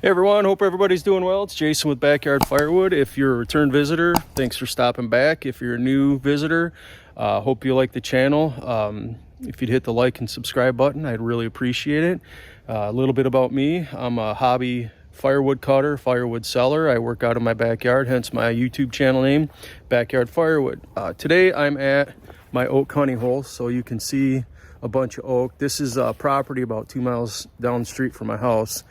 Hey everyone, hope everybody's doing well. It's Jason with Backyard Firewood. If you're a return visitor, thanks for stopping back. If you're a new visitor, hope you like the channel. If you'd hit the like and subscribe button, I'd really appreciate it. A little bit about me. I'm a hobby firewood cutter, firewood seller. I work out in my backyard, hence my YouTube channel name, Backyard Firewood. Today I'm at my oak hunting hole, so you can see a bunch of oak. This is a property about 2 miles down the street from my house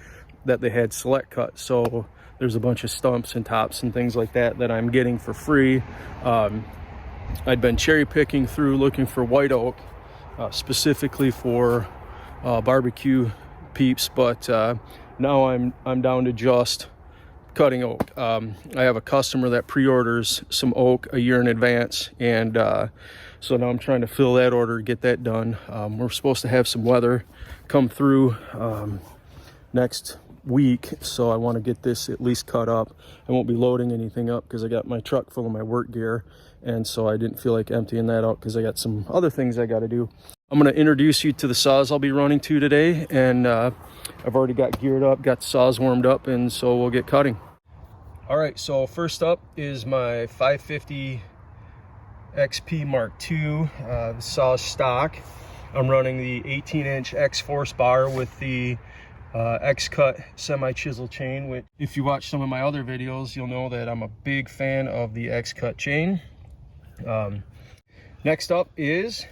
that they had select cut, so there's a bunch of stumps and tops and things like that that I'm getting for free. I'd been cherry picking through looking for white oak, specifically for barbecue peeps, but now I'm down to just cutting oak. I have a customer that pre-orders some oak a year in advance, and so now I'm trying to fill that order, get that done. We're supposed to have some weather come through next week, so I want to get this at least cut up. I won't be loading anything up because I got my truck full of my work gear, and so I didn't feel like emptying that out because I got some other things I got to do. I'm going to introduce you to the saws I'll be running to today, and I've already got geared up, got the saws warmed up, and so we'll get cutting. All right, so first up is my 550 XP Mark II. The saw stock. I'm running the 18-inch X-Force bar with the X-Cut semi-chisel chain, which if you watch some of my other videos, you'll know that I'm a big fan of the X-Cut chain. Next up is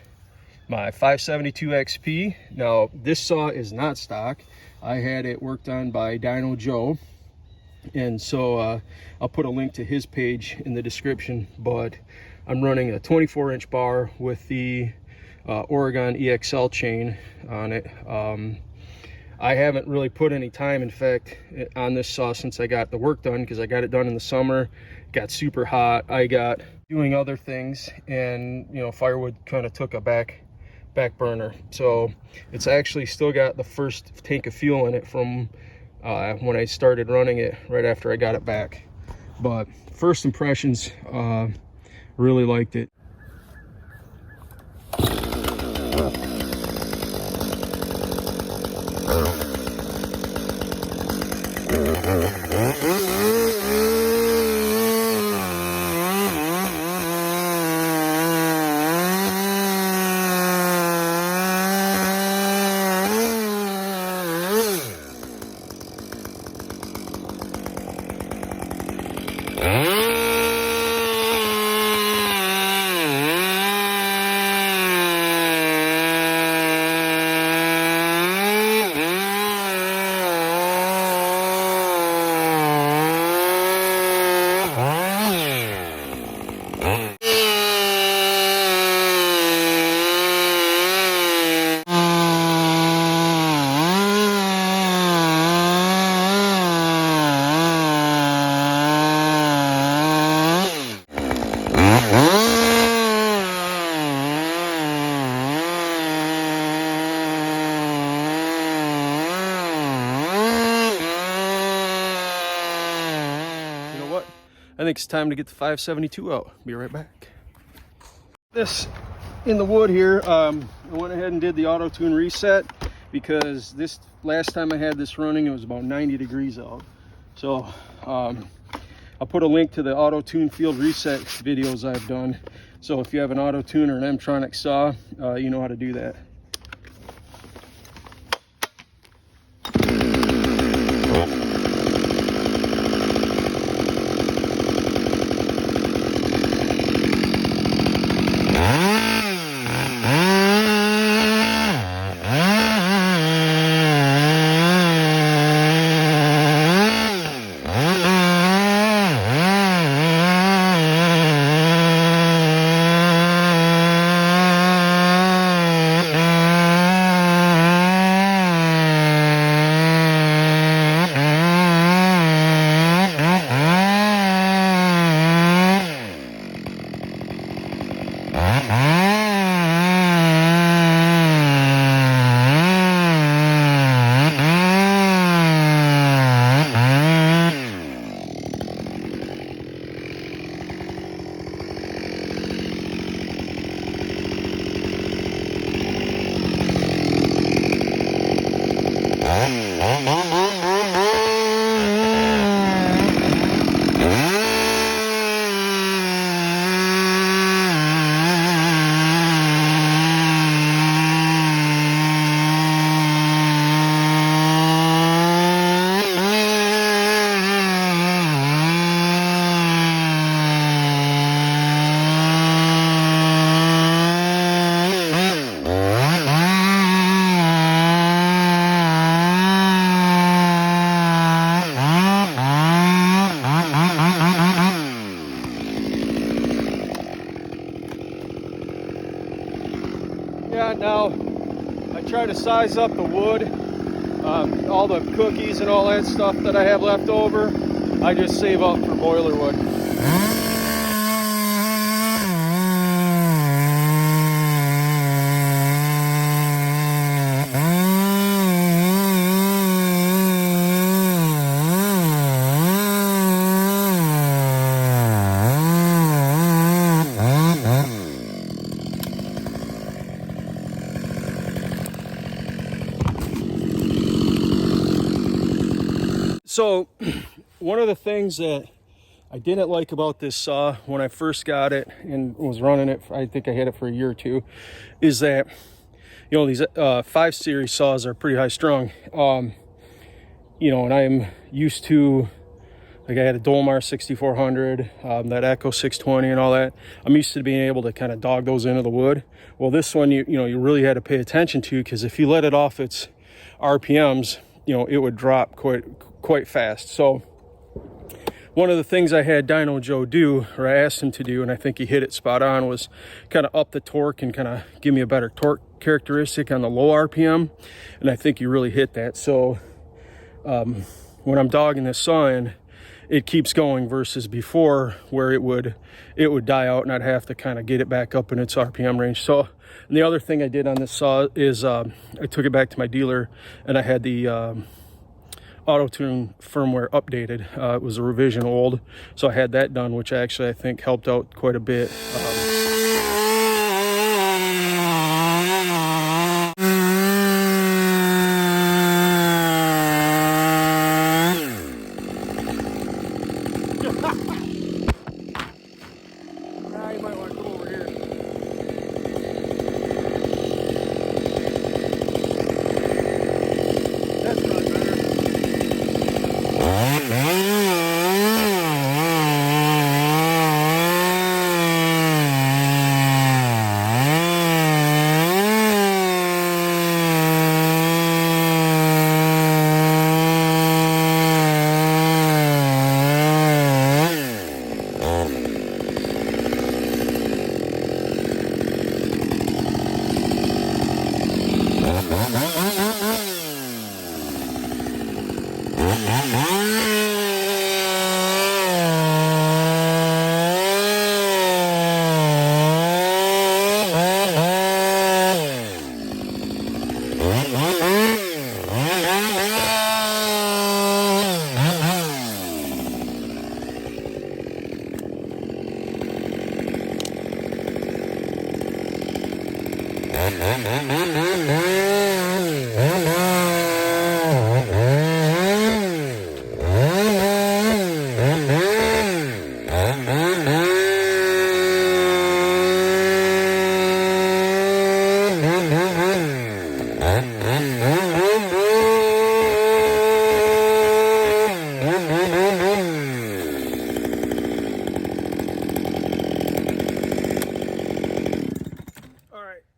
my 572 XP. Now, this saw is not stock. I had it worked on by dynojoe, and so I'll put a link to his page in the description, but I'm running a 24-inch bar with the Oregon EXL chain on it. I haven't really put any time, in fact, on this saw since I got the work done, because I got it done in the summer. It got super hot. I got doing other things, and firewood kind of took a back burner. So it's actually still got the first tank of fuel in it from when I started running it right after I got it back. But first impressions, really liked it. I think it's time to get the 572 out. Be right back. This in the wood here, I went ahead and did the auto tune reset, because this last time I had this running, it was about 90 degrees out. So I'll put a link to the auto tune field reset videos I've done. So if you have an auto tune or an M-tronic saw, you know how to do that. got now, I try to size up the wood, all the cookies and all that stuff that I have left over, I just save up for boiler wood. So one of the things that I didn't like about this saw when I first got it and was running it, I think I had it for a year or two, is that, you know, these 5 series saws are pretty high strung. You know, and I'm used to, like, I had a Dolmar 6400, that Echo 620 and all that. I'm used to being able to kind of dog those into the wood. Well, this one, you know, you really had to pay attention to, because if you let it off its RPMs, you know, it would drop quite fast. So one of the things I had dynojoe do, or I asked him to do, and I think he hit it spot on, was kind of up the torque and kind of give me a better torque characteristic on the low RPM. And I think he really hit that. So when I'm dogging this saw in, it keeps going, versus before where it would die out and I'd have to kind of get it back up in its RPM range. So, and the other thing I did on this saw is I took it back to my dealer and I had the auto-tune firmware updated. It was a revision old, so I had that done, which actually I think helped out quite a bit. You might want to come over here. That's not better.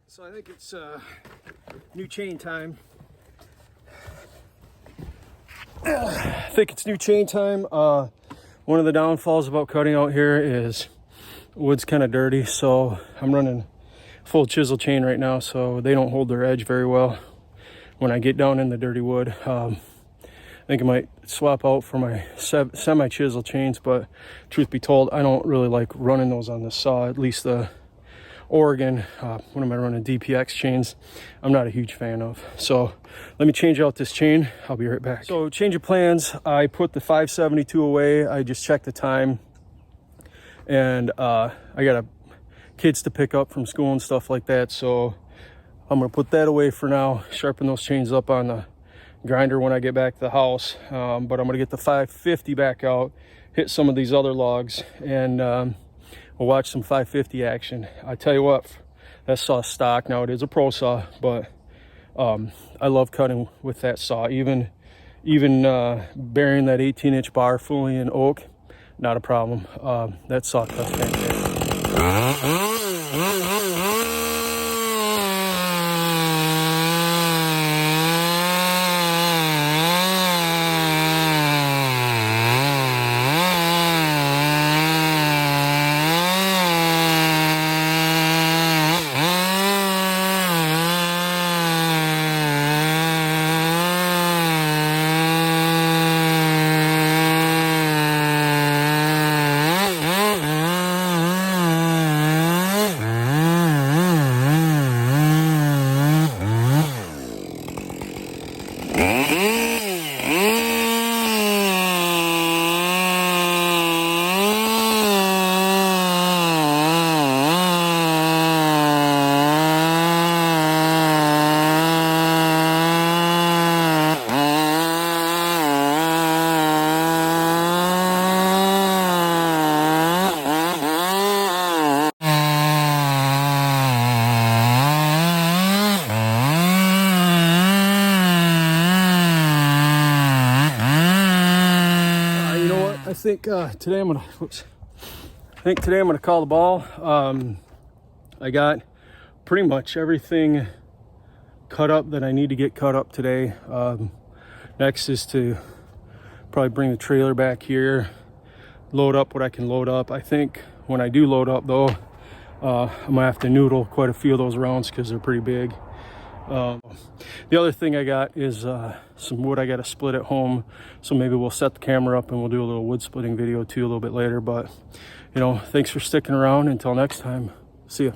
So I think it's new chain time. I think it's new chain time. One of the downfalls about cutting out here is wood's kind of dirty, so I'm running full chisel chain right now, so they don't hold their edge very well when I get down in the dirty wood. I think I might swap out for my semi-chisel chains, but truth be told, I don't really like running those on the saw, at least the Oregon, what am I running, DPX chains, I'm not a huge fan of. So let me change out this chain. I'll be right back. So change of plans. I put the 572 away. I just checked the time, and I got kids to pick up from school and stuff like that. So I'm gonna put that away for now, sharpen those chains up on the grinder when I get back to the house. But I'm gonna get the 550 back out, hit some of these other logs, and we'll watch some 550 action. I tell you what, that saw's stock. Now it is a pro saw, but I love cutting with that saw. Even burying that 18-inch bar fully in oak, not a problem. That saw cuts fantastic. think today I'm gonna call the ball. I got pretty much everything cut up that I need to get cut up today. Next is to probably bring the trailer back here, load up what I can load up. I think when I do load up though, I'm gonna have to noodle quite a few of those rounds because they're pretty big. The other thing I got is some wood I got to split at home, so maybe we'll set the camera up and we'll do a little wood splitting video too a little bit later. But you know, thanks for sticking around. Until next time, see ya.